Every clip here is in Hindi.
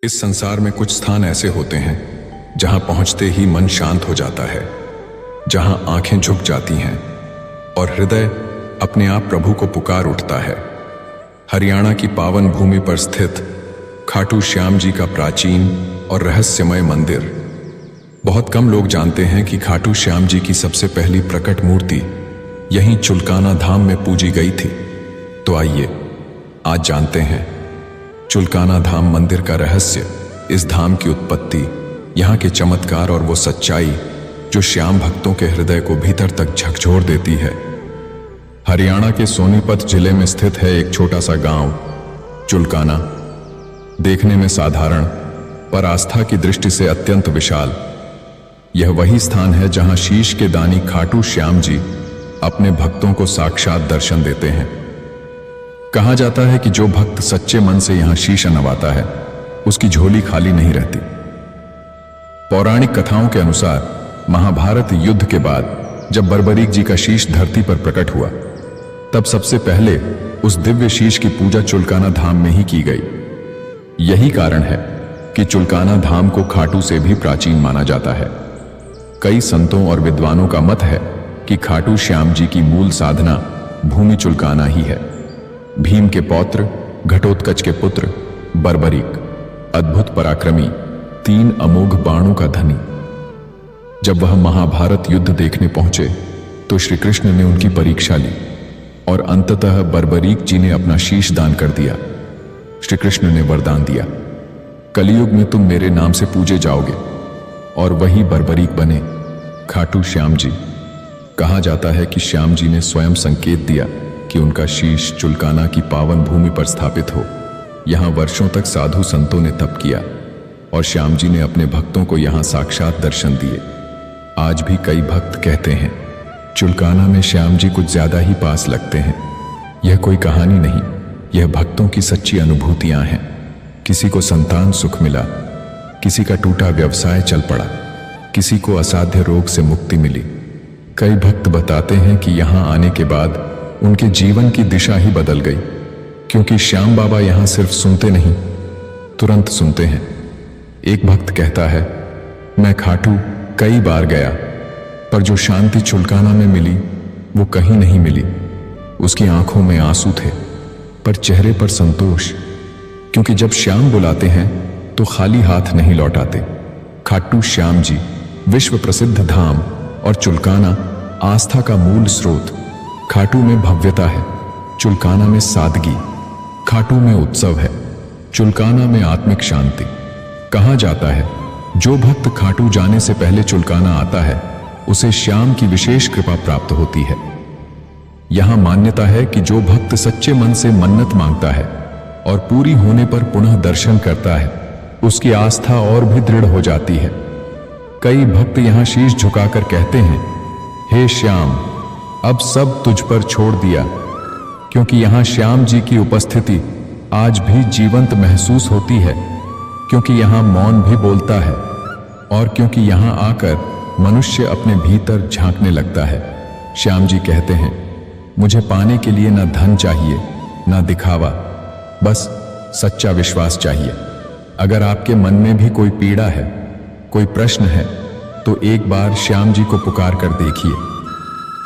इस संसार में कुछ स्थान ऐसे होते हैं जहां पहुंचते ही मन शांत हो जाता है, जहां आंखें झुक जाती हैं और हृदय अपने आप प्रभु को पुकार उठता है। हरियाणा की पावन भूमि पर स्थित खाटू श्याम जी का प्राचीन और रहस्यमय मंदिर। बहुत कम लोग जानते हैं कि खाटू श्याम जी की सबसे पहली प्रकट मूर्ति यहीं चुलकाना धाम में पूजी गई थी। तो आइए आज जानते हैं चुलकाना धाम मंदिर का रहस्य, इस धाम की उत्पत्ति, यहाँ के चमत्कार और वो सच्चाई जो श्याम भक्तों के हृदय को भीतर तक झकझोर देती है। हरियाणा के सोनीपत जिले में स्थित है एक छोटा सा गांव चुलकाना। देखने में साधारण पर आस्था की दृष्टि से अत्यंत विशाल। यह वही स्थान है जहां शीश के दानी खाटू श्याम जी अपने भक्तों को साक्षात दर्शन देते हैं। कहा जाता है कि जो भक्त सच्चे मन से यहां शीश नवाता है उसकी झोली खाली नहीं रहती। पौराणिक कथाओं के अनुसार महाभारत युद्ध के बाद जब बर्बरीक जी का शीश धरती पर प्रकट हुआ, तब सबसे पहले उस दिव्य शीश की पूजा चुलकाना धाम में ही की गई। यही कारण है कि चुलकाना धाम को खाटू से भी प्राचीन माना जाता है। कई संतों और विद्वानों का मत है कि खाटू श्याम जी की मूल साधना भूमि चुलकाना ही है। भीम के पौत्र, घटोत्कच के पुत्र बर्बरीक, अद्भुत पराक्रमी, 3 अमोघ बाणों का धनी। जब वह महाभारत युद्ध देखने पहुंचे तो श्री कृष्ण ने उनकी परीक्षा ली और अंततः बर्बरीक जी ने अपना शीश दान कर दिया। श्री कृष्ण ने वरदान दिया, कलयुग में तुम मेरे नाम से पूजे जाओगे, और वही बर्बरीक बने खाटू श्याम जी। कहा जाता है कि श्याम जी ने स्वयं संकेत दिया कि उनका शीश चुलकाना की पावन भूमि पर स्थापित हो। यहां वर्षों तक साधु संतों ने तप किया और श्याम जी ने अपने भक्तों को यहां साक्षात दर्शन दिए। आज भी कई भक्त कहते हैं चुलकाना में श्याम जी कुछ ज्यादा ही पास लगते हैं। यह कोई कहानी नहीं, यह भक्तों की सच्ची अनुभूतियां हैं। किसी को संतान सुख मिला, किसी का टूटा व्यवसाय चल पड़ा, किसी को असाध्य रोग से मुक्ति मिली। कई भक्त बताते हैं कि यहां आने के बाद उनके जीवन की दिशा ही बदल गई, क्योंकि श्याम बाबा यहां सिर्फ सुनते नहीं, तुरंत सुनते हैं। एक भक्त कहता है, मैं खाटू कई बार गया, पर जो शांति चुलकाना में मिली वो कहीं नहीं मिली। उसकी आंखों में आंसू थे पर चेहरे पर संतोष, क्योंकि जब श्याम बुलाते हैं तो खाली हाथ नहीं लौटाते। खाटू श्याम जी विश्व प्रसिद्ध धाम और चुलकाना आस्था का मूल स्रोत। खाटू में भव्यता है, चुलकाना में सादगी। खाटू में उत्सव है, चुलकाना में आत्मिक शांति। कहा जाता है जो भक्त खाटू जाने से पहले चुलकाना आता है उसे श्याम की विशेष कृपा प्राप्त होती है। यहां मान्यता है कि जो भक्त सच्चे मन से मन्नत मांगता है और पूरी होने पर पुनः दर्शन करता है, उसकी आस्था और भी दृढ़ हो जाती है। कई भक्त यहां शीश झुकाकर कहते हैं, हे श्याम, अब सब तुझ पर छोड़ दिया, क्योंकि यहां श्याम जी की उपस्थिति आज भी जीवंत महसूस होती है, क्योंकि यहां मौन भी बोलता है और क्योंकि यहां आकर मनुष्य अपने भीतर झांकने लगता है। श्याम जी कहते हैं, मुझे पाने के लिए ना धन चाहिए ना दिखावा, बस सच्चा विश्वास चाहिए। अगर आपके मन में भी कोई पीड़ा है, कोई प्रश्न है, तो एक बार श्याम जी को पुकार कर देखिए।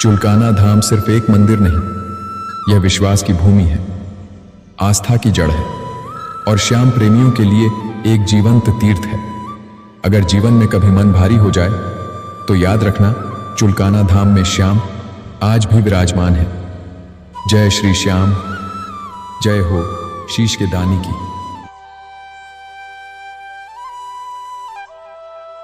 चुलकाना धाम सिर्फ एक मंदिर नहीं, यह विश्वास की भूमि है, आस्था की जड़ है और श्याम प्रेमियों के लिए एक जीवंत तीर्थ है। अगर जीवन में कभी मन भारी हो जाए तो याद रखना, चुलकाना धाम में श्याम आज भी विराजमान है। जय श्री श्याम, जय हो शीश के दानी की।